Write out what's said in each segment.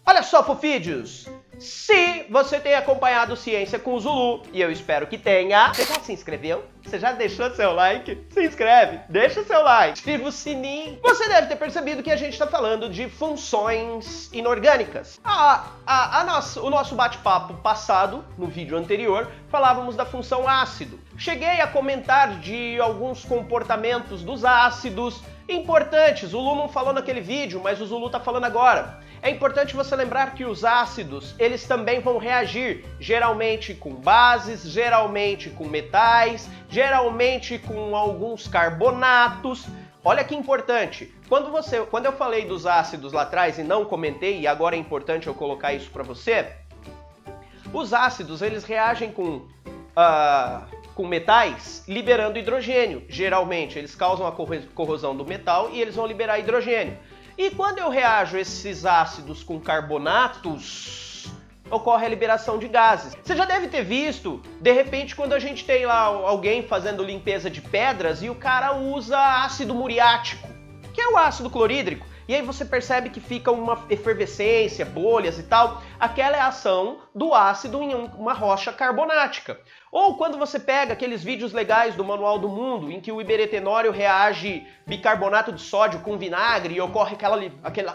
Olha só, fofídeos! Se você tem acompanhado Ciência com o Zulu, e eu espero que tenha, você já se inscreveu? Você já deixou seu like? Se inscreve, deixa seu like, ativa o sininho. Você deve ter percebido que a gente está falando de funções inorgânicas. O nosso bate-papo passado, no vídeo anterior, falávamos da função ácido. Cheguei a comentar de alguns comportamentos dos ácidos importantes. O Zulu não falou naquele vídeo, mas o Zulu está falando agora. É importante você lembrar que os ácidos, eles também vão reagir, geralmente com bases, geralmente com metais, geralmente com alguns carbonatos. Olha que importante, quando eu falei dos ácidos lá atrás e não comentei, e agora é importante eu colocar isso para você, os ácidos, eles reagem com metais, liberando hidrogênio. Geralmente, eles causam a corrosão do metal e eles vão liberar hidrogênio. E quando eu reajo esses ácidos com carbonatos, ocorre a liberação de gases. Você já deve ter visto, de repente, quando a gente tem lá alguém fazendo limpeza de pedras e o cara usa ácido muriático, que é o ácido clorídrico. E aí você percebe que fica uma efervescência, bolhas e tal. Aquela é a ação do ácido em uma rocha carbonática. Ou quando você pega aqueles vídeos legais do Manual do Mundo, em que o iberetenório reage bicarbonato de sódio com vinagre e ocorre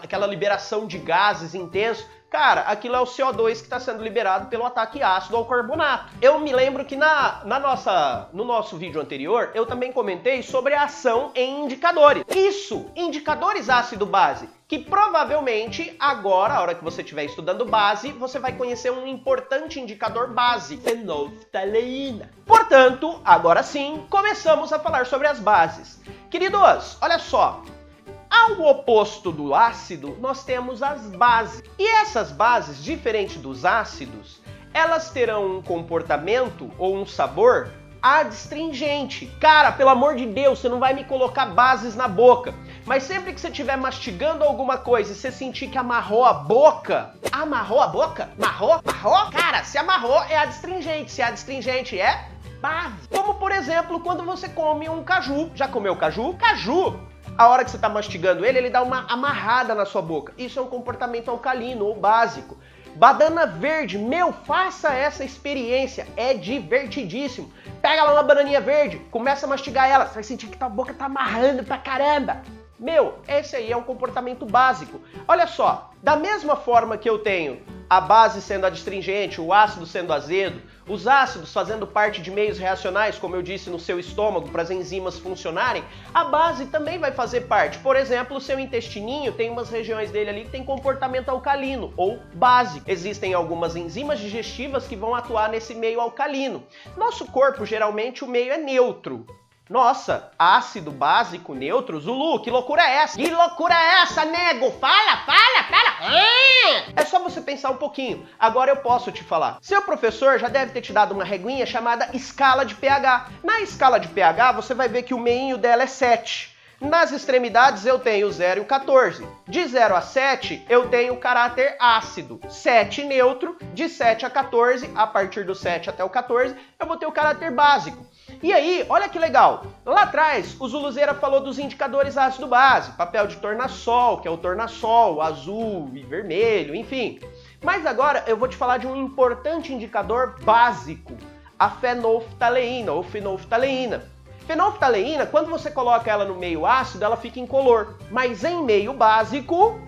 aquela liberação de gases intenso. Cara, aquilo é o CO2 que está sendo liberado pelo ataque ácido ao carbonato. Eu me lembro que no nosso vídeo anterior, eu também comentei sobre a ação em indicadores. Isso, indicadores ácido-base, que provavelmente agora, a hora que você estiver estudando base, você vai conhecer um importante indicador base, fenolftaleína. Portanto, agora sim, começamos a falar sobre as bases. Queridos, olha só. Ao oposto do ácido, nós temos as bases. E essas bases, diferente dos ácidos, elas terão um comportamento ou um sabor adstringente. Cara, pelo amor de Deus, você não vai me colocar bases na boca. Mas sempre que você estiver mastigando alguma coisa e você sentir que amarrou a boca... Amarrou a boca? Amarrou? Amarrou? Cara, se amarrou é adstringente. Se é adstringente é base. Como, por exemplo, quando você come um caju. Já comeu caju? Caju! A hora que você está mastigando ele dá uma amarrada na sua boca. Isso é um comportamento alcalino ou básico. Banana verde, meu, faça essa experiência, é divertidíssimo. Pega lá uma bananinha verde, começa a mastigar ela, você vai sentir que tua boca tá amarrando pra caramba. Meu, esse aí é um comportamento básico. Olha só, da mesma forma que eu tenho a base sendo adstringente, o ácido sendo azedo, os ácidos fazendo parte de meios reacionais, como eu disse, no seu estômago, para as enzimas funcionarem, a base também vai fazer parte. Por exemplo, o seu intestininho tem umas regiões dele ali que tem comportamento alcalino ou básico. Existem algumas enzimas digestivas que vão atuar nesse meio alcalino. Nosso corpo, geralmente, o meio é neutro. Nossa, ácido, básico, neutro, Zulu, que loucura é essa? Que loucura é essa, nego? Fala! É só você pensar um pouquinho. Agora eu posso te falar. Seu professor já deve ter te dado uma reguinha chamada escala de pH. Na escala de pH, você vai ver que o meinho dela é 7. Nas extremidades eu tenho 0 e o 14. De 0 a 7 eu tenho o caráter ácido. 7 neutro, de 7 a 14, a partir do 7 até o 14, eu vou ter o caráter básico. E aí, olha que legal, lá atrás o Zuluzeira falou dos indicadores ácido-base, papel de tornassol, que é o tornassol, azul e vermelho, enfim. Mas agora eu vou te falar de um importante indicador básico, a fenolftaleína ou fenolftaleína. Fenolftaleína, quando você coloca ela no meio ácido, ela fica incolor, mas em meio básico,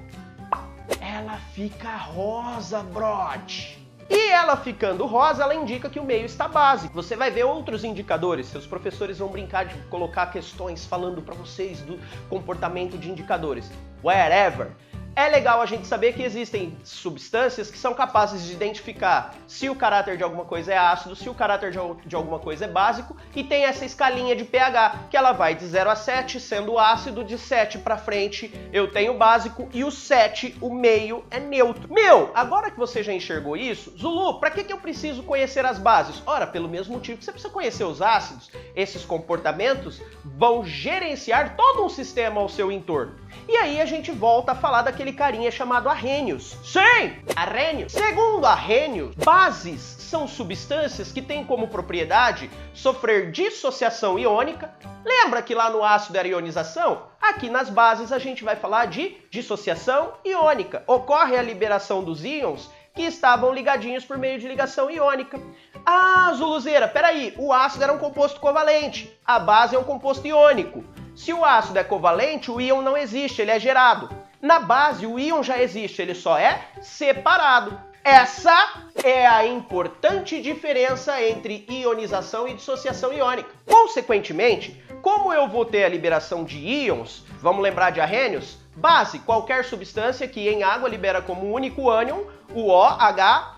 ela fica rosa, brode. E ela ficando rosa, ela indica que o meio está básico. Você vai ver outros indicadores, seus professores vão brincar de colocar questões falando para vocês do comportamento de indicadores. Whatever. É legal a gente saber que existem substâncias que são capazes de identificar se o caráter de alguma coisa é ácido, se o caráter de alguma coisa é básico, e tem essa escalinha de pH, que ela vai de 0 a 7, sendo ácido, de 7 para frente eu tenho básico, e o 7, o meio, é neutro. Meu, agora que você já enxergou isso, Zulu, para que eu preciso conhecer as bases? Ora, pelo mesmo motivo que você precisa conhecer os ácidos, esses comportamentos vão gerenciar todo um sistema ao seu entorno. E aí a gente volta a falar daquele carinha chamado Arrhenius. Sim, Arrhenius. Segundo Arrhenius, bases são substâncias que têm como propriedade sofrer dissociação iônica. Lembra que lá no ácido era ionização? Aqui nas bases a gente vai falar de dissociação iônica. Ocorre a liberação dos íons que estavam ligadinhos por meio de ligação iônica. Ah, Zuluzeira, peraí, o ácido era um composto covalente, a base é um composto iônico. Se o ácido é covalente, o íon não existe, ele é gerado. Na base, o íon já existe, ele só é separado. Essa é a importante diferença entre ionização e dissociação iônica. Consequentemente, como eu vou ter a liberação de íons, vamos lembrar de Arrhenius? Base, qualquer substância que em água libera como único ânion o OH-,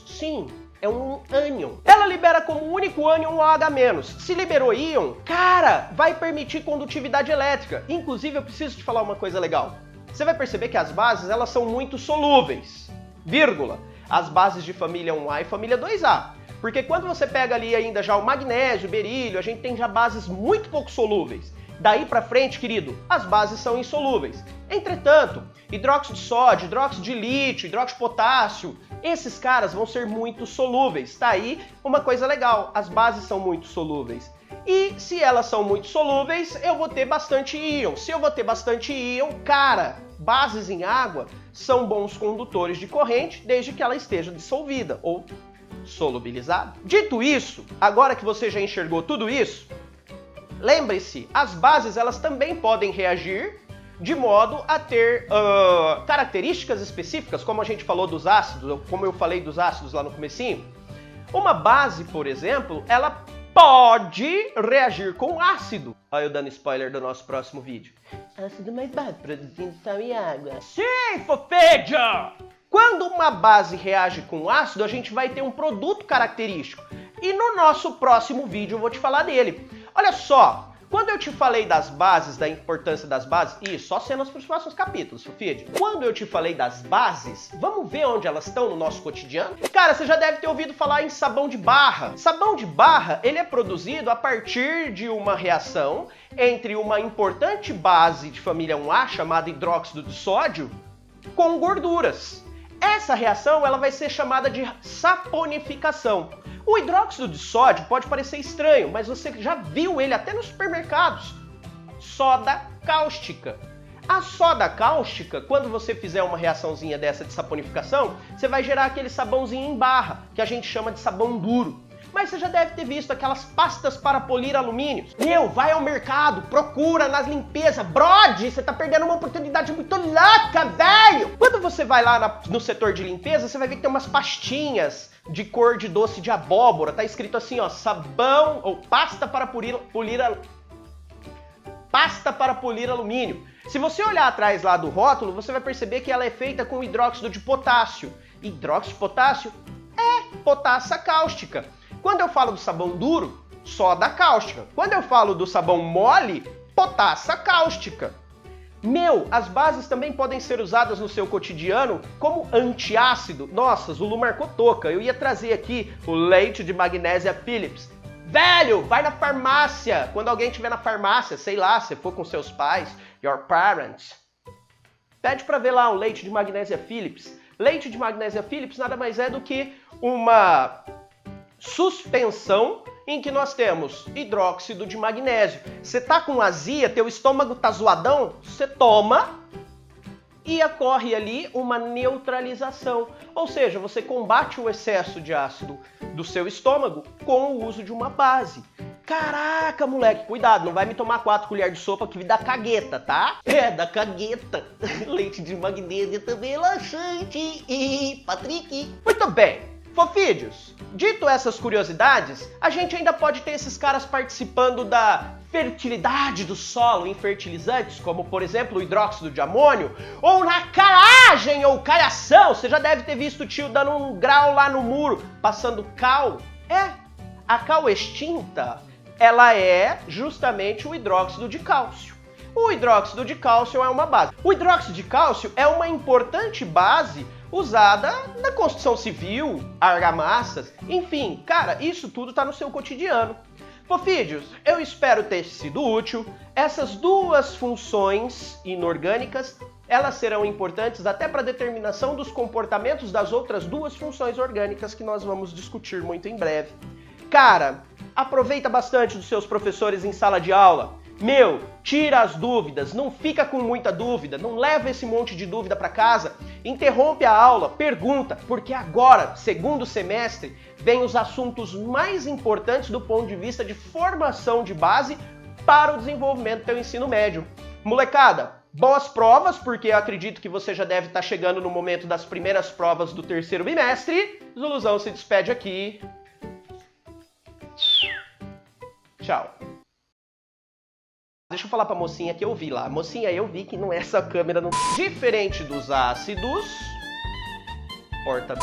sim, é um ânion. Ela libera como único ânion o OH-. Se liberou íon, cara, vai permitir condutividade elétrica. Inclusive, eu preciso te falar uma coisa legal. Você vai perceber que as bases, elas são muito solúveis, vírgula, as bases de família 1A e família 2A. Porque quando você pega ali ainda já o magnésio, o berílio, a gente tem já bases muito pouco solúveis. Daí pra frente, querido, as bases são insolúveis. Entretanto, hidróxido de sódio, hidróxido de lítio, hidróxido de potássio, esses caras vão ser muito solúveis. Tá aí uma coisa legal, as bases são muito solúveis. E se elas são muito solúveis, eu vou ter bastante íon. Se eu vou ter bastante íon, cara, bases em água são bons condutores de corrente desde que ela esteja dissolvida ou solubilizada. Dito isso, agora que você já enxergou tudo isso, lembre-se, as bases elas também podem reagir de modo a ter características específicas, como a gente falou dos ácidos, como eu falei dos ácidos lá no comecinho. Uma base, por exemplo, ela pode reagir com ácido. Olha eu dando spoiler do nosso próximo vídeo. Ácido mais base, produzindo sal e água. Sim, fofeja! Quando uma base reage com ácido, a gente vai ter um produto característico. E no nosso próximo vídeo eu vou te falar dele. Olha só, quando eu te falei das bases, da importância das bases, isso, só cenas para os próximos capítulos, Fofid. Quando eu te falei das bases, vamos ver onde elas estão no nosso cotidiano? Cara, você já deve ter ouvido falar em sabão de barra. Sabão de barra, ele é produzido a partir de uma reação entre uma importante base de família 1A, chamada hidróxido de sódio, com gorduras. Essa reação ela vai ser chamada de saponificação. O hidróxido de sódio pode parecer estranho, mas você já viu ele até nos supermercados. Soda cáustica. A soda cáustica, quando você fizer uma reaçãozinha dessa de saponificação, você vai gerar aquele sabãozinho em barra, que a gente chama de sabão duro. Mas você já deve ter visto aquelas pastas para polir alumínio. Meu, vai ao mercado, procura nas limpezas. Brode, você tá perdendo uma oportunidade muito louca, velho! Quando você vai lá no setor de limpeza, você vai ver que tem umas pastinhas de cor de doce de abóbora. Tá escrito assim, ó, sabão ou pasta para polir alumínio. Se você olhar atrás lá do rótulo, você vai perceber que ela é feita com hidróxido de potássio. Hidróxido de potássio é potassa cáustica. Quando eu falo do sabão duro, soda cáustica. Quando eu falo do sabão mole, potassa cáustica. Meu, as bases também podem ser usadas no seu cotidiano como antiácido. Nossa, Zulu marcou toca. Eu ia trazer aqui o leite de magnésia Philips. Velho, vai na farmácia. Quando alguém estiver na farmácia, sei lá, se for com seus pais, your parents, pede para ver lá o leite de magnésia Philips. Leite de magnésia Philips nada mais é do que uma suspensão em que nós temos hidróxido de magnésio. Você tá com azia, teu estômago tá zoadão, você toma e ocorre ali uma neutralização. Ou seja, você combate o excesso de ácido do seu estômago com o uso de uma base. Caraca, moleque, cuidado, não vai me tomar 4 colheres de sopa que dá cagueta, tá? É, dá cagueta. Leite de magnésio também é laxante. E Patrick. Muito bem. Fofídeos, dito essas curiosidades, a gente ainda pode ter esses caras participando da fertilidade do solo em fertilizantes, como por exemplo o hidróxido de amônio, ou na calagem ou caiação. Você já deve ter visto o tio dando um grau lá no muro, passando cal. A cal extinta, ela é justamente o hidróxido de cálcio. O hidróxido de cálcio é uma base. O hidróxido de cálcio é uma importante base usada na construção civil, argamassas, enfim, cara, isso tudo tá no seu cotidiano. Fofídeos, eu espero ter sido útil. Essas duas funções inorgânicas, elas serão importantes até para a determinação dos comportamentos das outras duas funções orgânicas que nós vamos discutir muito em breve. Cara, aproveita bastante dos seus professores em sala de aula. Tira as dúvidas, não fica com muita dúvida, não leva esse monte de dúvida para casa, interrompe a aula, pergunta, porque agora, segundo semestre, vem os assuntos mais importantes do ponto de vista de formação de base para o desenvolvimento do teu ensino médio. Molecada, boas provas, porque eu acredito que você já deve estar chegando no momento das primeiras provas do terceiro bimestre. Zuluzão se despede aqui. Tchau. Deixa eu falar pra mocinha que eu vi lá. Mocinha, eu vi que não é essa câmera. Não... Diferente dos ácidos... Porta...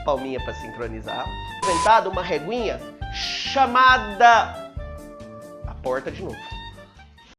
Palminha pra sincronizar. Apresentado uma reguinha chamada... A porta de novo.